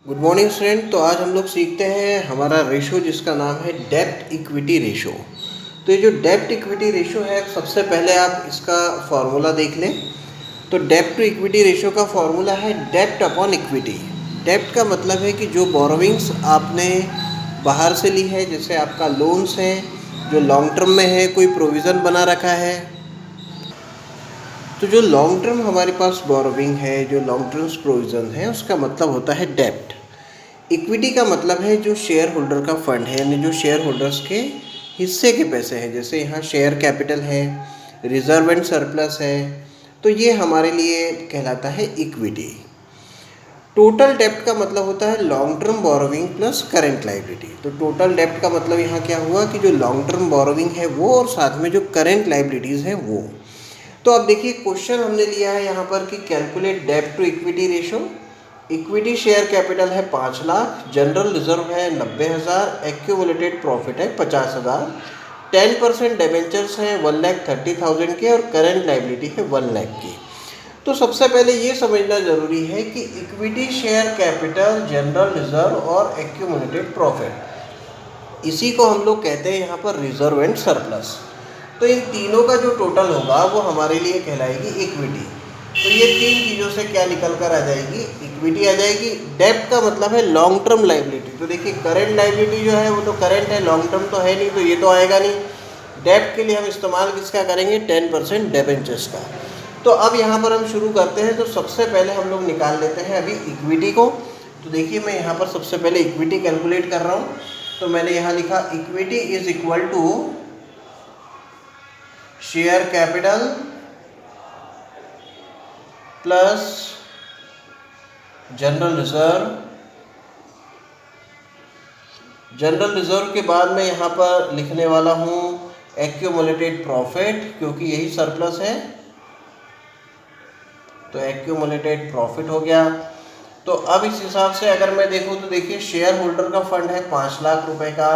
Good morning student. तो आज हम लोग सीखते हैं हमारा रेशो जिसका नाम है डेब्ट इक्विटी रेशो। तो ये जो डेब्ट इक्विटी रेशो है, सबसे पहले आप इसका फॉर्मूला देख लें। तो डेब्ट टू इक्विटी रेशो का फॉर्मूला है डेब्ट अपॉन इक्विटी। डेब्ट का मतलब है कि जो बोरोविंग्स आपने बाहर से ली है, जैसे आपका लोन्स है जो लॉन्ग टर्म में है, कोई प्रोविज़न बना रखा है, तो जो लॉन्ग टर्म हमारे पास बोरोविंग है, जो लॉन्ग टर्म प्रोविज़न है, उसका मतलब होता है डेब्ट। इक्विटी का मतलब है जो शेयर होल्डर का फंड है, यानी जो शेयर होल्डर्स के हिस्से के पैसे हैं। जैसे यहाँ शेयर कैपिटल है, रिजर्व एंड सरप्लस है, तो ये हमारे लिए कहलाता है इक्विटी। टोटल डेब्ट का मतलब होता है long term borrowing plus current liability. तो टोटल डेब्ट का मतलब यहाँ क्या हुआ कि जो लॉन्ग टर्म बोरोविंग है वो, और साथ में जो करेंट लाइबिलिटीज़ हैं वो। तो अब देखिए, क्वेश्चन हमने लिया है यहाँ पर कि कैलकुलेट डेब्ट to equity ratio. Equity share capital है 5 लाख, जनरल रिजर्व है 90,000, एक्यूमुलेटेड प्रॉफिट है 50,000, 10% डिबेंचर्स हैं 1,30,000 के, और करेंट लाइबिलिटी है 1 लाख की। तो सबसे पहले ये समझना ज़रूरी है कि equity share capital, general reserve और एक्यूमुलेटेड प्रॉफिट, इसी को हम लोग कहते हैं यहाँ पर रिजर्व एंड सरप्लस। तो इन तीनों का जो टोटल होगा वो हमारे लिए कहलाएगी इक्विटी। तो ये तीन चीज़ों से क्या निकल कर आ जाएगी? इक्विटी आ जाएगी। डेब्ट का मतलब है लॉन्ग टर्म लाइबिलिटी। तो देखिए, करेंट लाइबिलिटी जो है वो तो करेंट है, लॉन्ग टर्म तो है नहीं, तो ये तो आएगा नहीं। डेब्ट के लिए हम इस्तेमाल किसका करेंगे? 10% डिबेंचर्स का। तो अब यहाँ पर हम शुरू करते हैं। तो सबसे पहले हम लोग निकाल लेते हैं अभी इक्विटी को। तो देखिए, मैं यहाँ पर सबसे पहले इक्विटी कैलकुलेट कर रहा हूँ। तो मैंने यहाँ लिखा equity is equal to share capital plus general reserve. General reserve के बाद मैं यहाँ पर लिखने वाला हूँ एक्यूमुलेटेड प्रॉफिट, क्योंकि यही सरप्लस है, तो एक्यूमुलेटेड प्रॉफिट हो गया। तो अब इस हिसाब से अगर मैं देखूँ तो देखिए, शेयर होल्डर का फंड है 5 लाख रुपए का,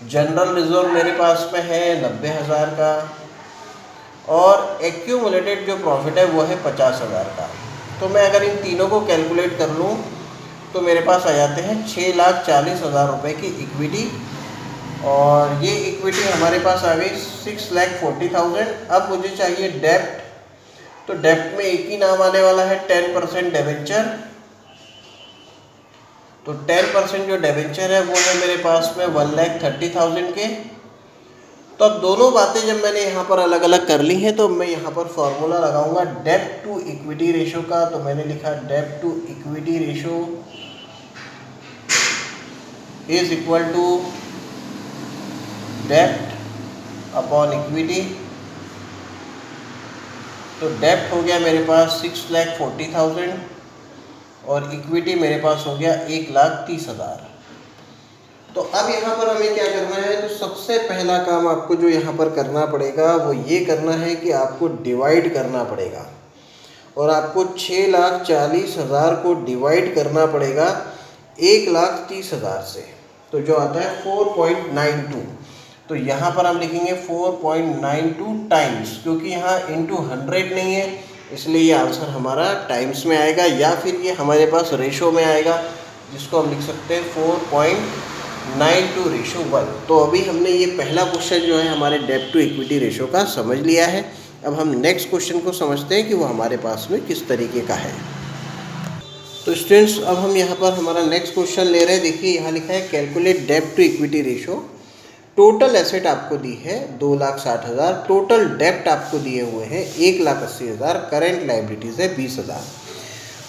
जनरल रिजर्व मेरे पास में है 90,000 का, और एक्यूमुलेटेड जो प्रॉफिट है वो है 50,000 का। तो मैं अगर इन तीनों को कैलकुलेट कर लूँ तो मेरे पास आ जाते हैं 6,40,000 रुपये की इक्विटी, और ये इक्विटी हमारे पास आ गई 6,40,000। अब मुझे चाहिए डेब्ट। तो डेब्ट में एक ही नाम आने वाला है, 10% डिबेंचर। तो 10% जो डिबेंचर है वो है मेरे पास में 1,30,000 के। तो अब दोनों बातें जब मैंने यहाँ पर अलग अलग कर ली हैं, तो मैं यहाँ पर फॉर्मूला लगाऊंगा डेब्ट टू इक्विटी रेशो का। तो मैंने लिखा डेब्ट to equity ratio is equal to डेब्ट अपॉन इक्विटी। तो डेब्ट हो गया मेरे पास 6,40,000 और इक्विटी मेरे पास हो गया 1,30,000। तो अब यहाँ पर हमें क्या करना है? तो सबसे पहला काम आपको जो यहाँ पर करना पड़ेगा वो ये करना है कि आपको डिवाइड करना पड़ेगा, और आपको 6,40,000 को डिवाइड करना पड़ेगा 1,30,000 से। तो जो आता है 4.92। तो यहाँ पर हम लिखेंगे 4.92 टाइम्स, क्योंकि यहाँ इंटू 100 नहीं है, इसलिए ये आंसर हमारा टाइम्स में आएगा, या फिर ये हमारे पास रेशो में आएगा, जिसको हम लिख सकते हैं 4.92 रेशो 1। तो अभी हमने ये पहला क्वेश्चन जो है हमारे डेब्ट टू इक्विटी रेशो का समझ लिया है। अब हम नेक्स्ट क्वेश्चन को समझते हैं कि वो हमारे पास में किस तरीके का है। तो स्टूडेंट्स, अब हम यहाँ पर हमारा नेक्स्ट क्वेश्चन ले रहे हैं। देखिए, यहाँ लिखा है कैलकुलेट डेब्ट to equity ratio. Total asset आपको दी है 2,60,000, टोटल डेब्ट आपको दिए हुए हैं 1,80,000, करेंट लाइबिलिटीज़ है 20,000।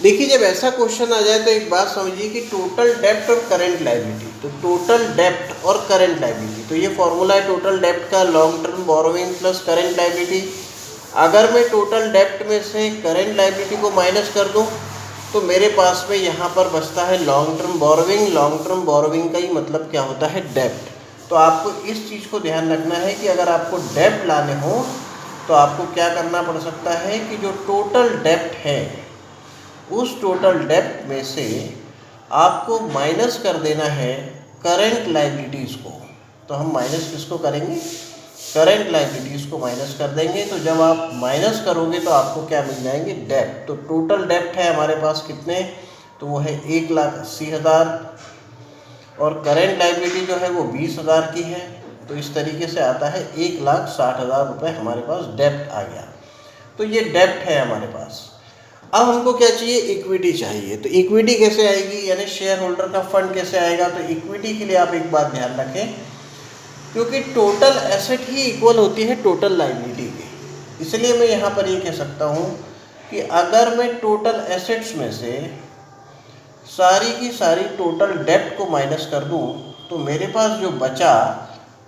देखिए, जब ऐसा क्वेश्चन आ जाए तो एक बात समझिए कि टोटल डेब्ट और करेंट लाइबिलिटी, तो टोटल डेब्ट और करेंट लाइबिलिटी, तो ये फॉर्मूला है टोटल डेब्ट का, long term borrowing plus current liability. अगर मैं टोटल डेब्ट में से करेंट लाइबिलिटी को माइनस कर दूं तो मेरे पास में यहाँ पर बचता है long term borrowing. Long term borrowing का ही मतलब क्या होता है? डेब्ट। तो आपको इस चीज़ को ध्यान रखना है कि अगर आपको डेब्ट लाने हो तो आपको क्या करना पड़ सकता है कि जो टोटल डेब्ट है उस टोटल डेब्ट में से आपको माइनस कर देना है करेंट लाइबिलिटीज़ को। तो हम माइनस किसको करेंगे? करेंट लाइबिलिटीज़ को माइनस कर देंगे। तो जब आप माइनस करोगे तो आपको क्या मिल जाएंगे? डेब्ट। तो टोटल डेब्ट है हमारे पास कितने? तो वो है 1,80,000 और करेंट लायबिलिटी जो है वो 20,000 की है। तो इस तरीके से आता है 1,60,000 रुपये हमारे पास डेप्ट आ गया। तो ये डेप्ट है हमारे पास। अब हमको क्या चाहिए, इक्विटी चाहिए। तो इक्विटी कैसे आएगी, यानी शेयर होल्डर का फंड कैसे आएगा। तो इक्विटी के लिए आप एक बात ध्यान रखें, क्योंकि टोटल एसेट ही इक्वल होती है टोटल लायबिलिटी के, इसलिए मैं यहाँ पर ये कह सकता हूँ कि अगर मैं टोटल एसेट्स में से सारी की सारी टोटल डेप्ट को माइनस कर दूँ तो मेरे पास जो बचा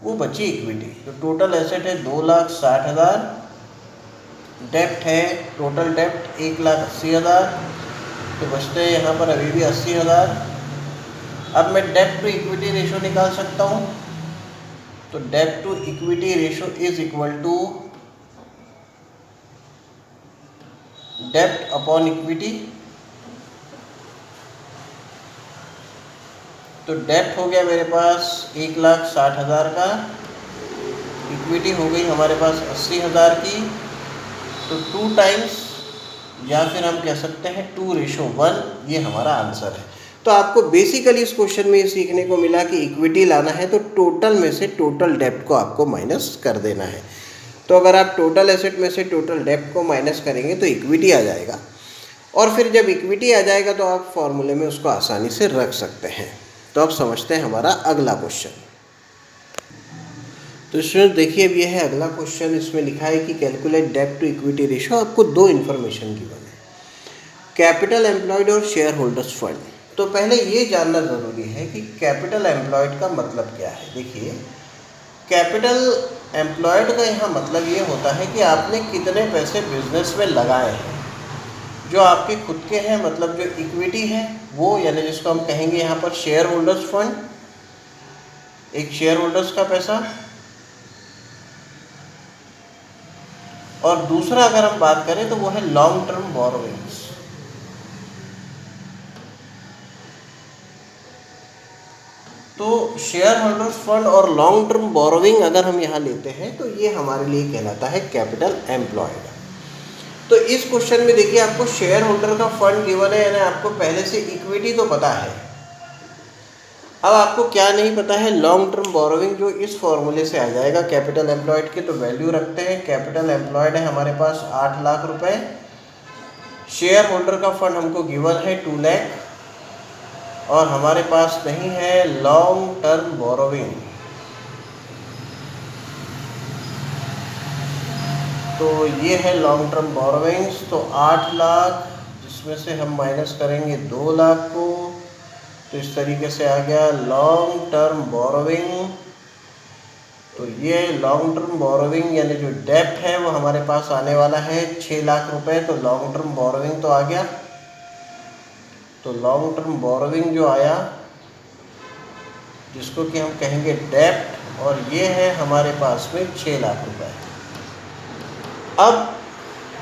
वो बची इक्विटी। तो टोटल एसेट है 2,60,000, डेप्ट है टोटल डेप्ट 1,80,000, तो बचते हैं यहाँ पर अभी भी 80,000। अब मैं डेप्ट टू इक्विटी रेशो निकाल सकता हूँ। तो डेप्ट to equity ratio is equal to dept upon equity. तो डेप्ट हो गया मेरे पास 1,60,000 का, इक्विटी हो गई हमारे पास 80,000 की। तो 2 टाइम्स, या फिर हम कह सकते हैं 2:1, ये हमारा आंसर है। तो आपको बेसिकली इस क्वेश्चन में ये सीखने को मिला कि इक्विटी लाना है तो टोटल में से टोटल डेप्ट को आपको माइनस कर देना है। तो अगर आप टोटल एसेट में से टोटल डेप्ट को माइनस करेंगे तो इक्विटी आ जाएगा, और फिर जब इक्विटी आ जाएगा तो आप फॉर्मूले में उसको आसानी से रख सकते हैं। तो अब समझते हैं हमारा अगला क्वेश्चन। तो स्टूडेंट देखिए, अब ये है अगला क्वेश्चन। इसमें लिखा है कि कैलकुलेट डेप्ट टू इक्विटी रेशो। आपको 2 इन्फॉर्मेशन गिवन है, कैपिटल एम्प्लॉयड और शेयर होल्डर्स फंड। तो पहले ये जानना ज़रूरी है कि कैपिटल एम्प्लॉयड का मतलब क्या है। देखिए, कैपिटल एम्प्लॉयड का यहाँ मतलब ये होता है कि आपने कितने पैसे बिजनेस में लगाए हैं। जो आपके खुद के हैं, मतलब जो इक्विटी है वो, यानी जिसको हम कहेंगे यहाँ पर शेयर होल्डर्स फंड, एक शेयर होल्डर्स का पैसा। और दूसरा अगर हम बात करें तो वो है लॉन्ग टर्म बोरोविंग्स। तो शेयर होल्डर्स फंड और लॉन्ग टर्म बोरोविंग अगर हम यहाँ लेते हैं तो ये हमारे लिए कहलाता है कैपिटल एम्प्लॉयड। तो इस क्वेश्चन में देखिए, आपको शेयर होल्डर का फंड गिवन है, यानी आपको पहले से इक्विटी तो पता है। अब आपको क्या नहीं पता है, लॉन्ग टर्म बोरोविंग, जो इस फॉर्मूले से आ जाएगा कैपिटल एम्प्लॉयड के। तो वैल्यू रखते हैं, कैपिटल एम्प्लॉयड है हमारे पास 8 लाख रुपए। शेयर होल्डर का फंड हमको गिवन है 2 लाख, और हमारे पास नहीं है लॉन्ग टर्म बोरोविंग। तो ये है लॉन्ग टर्म बोरोविंग्स। तो 8 लाख, जिसमें से हम माइनस करेंगे 2 लाख को, तो इस तरीके से आ गया लॉन्ग टर्म बोरोविंग। तो ये लॉन्ग टर्म बोरोविंग यानी जो डेप्ट है वो हमारे पास आने वाला है 6 लाख रुपए। तो लॉन्ग टर्म बोरोविंग तो आ गया। तो लॉन्ग टर्म बोरोविंग जो आया, जिसको कि हम कहेंगे डेप्ट, और ये है हमारे पास में 6 लाख रुपए। अब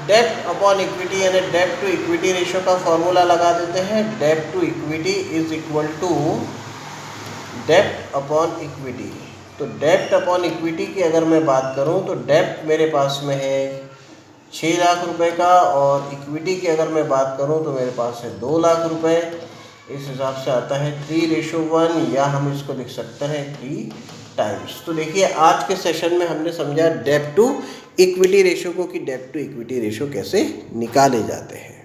डेप्ट अपॉन इक्विटी यानी डेप्ट टू इक्विटी रेशियो का फॉर्मूला लगा देते हैं। डेप्ट to equity is equal to dept upon equity. तो डेप्ट अपॉन इक्विटी की अगर मैं बात करूं तो डेप्ट मेरे पास में है 6 लाख रुपए का, और इक्विटी की अगर मैं बात करूं तो मेरे पास है 2 लाख रुपए। इस हिसाब से आता है 3:1, या हम इसको लिख सकते हैं 3 टाइम्स। तो देखिए, आज के सेशन में हमने समझा डेप्ट टू इक्विटी रेशो को, कि डेप्ट टू इक्विटी रेशो कैसे निकाले जाते हैं।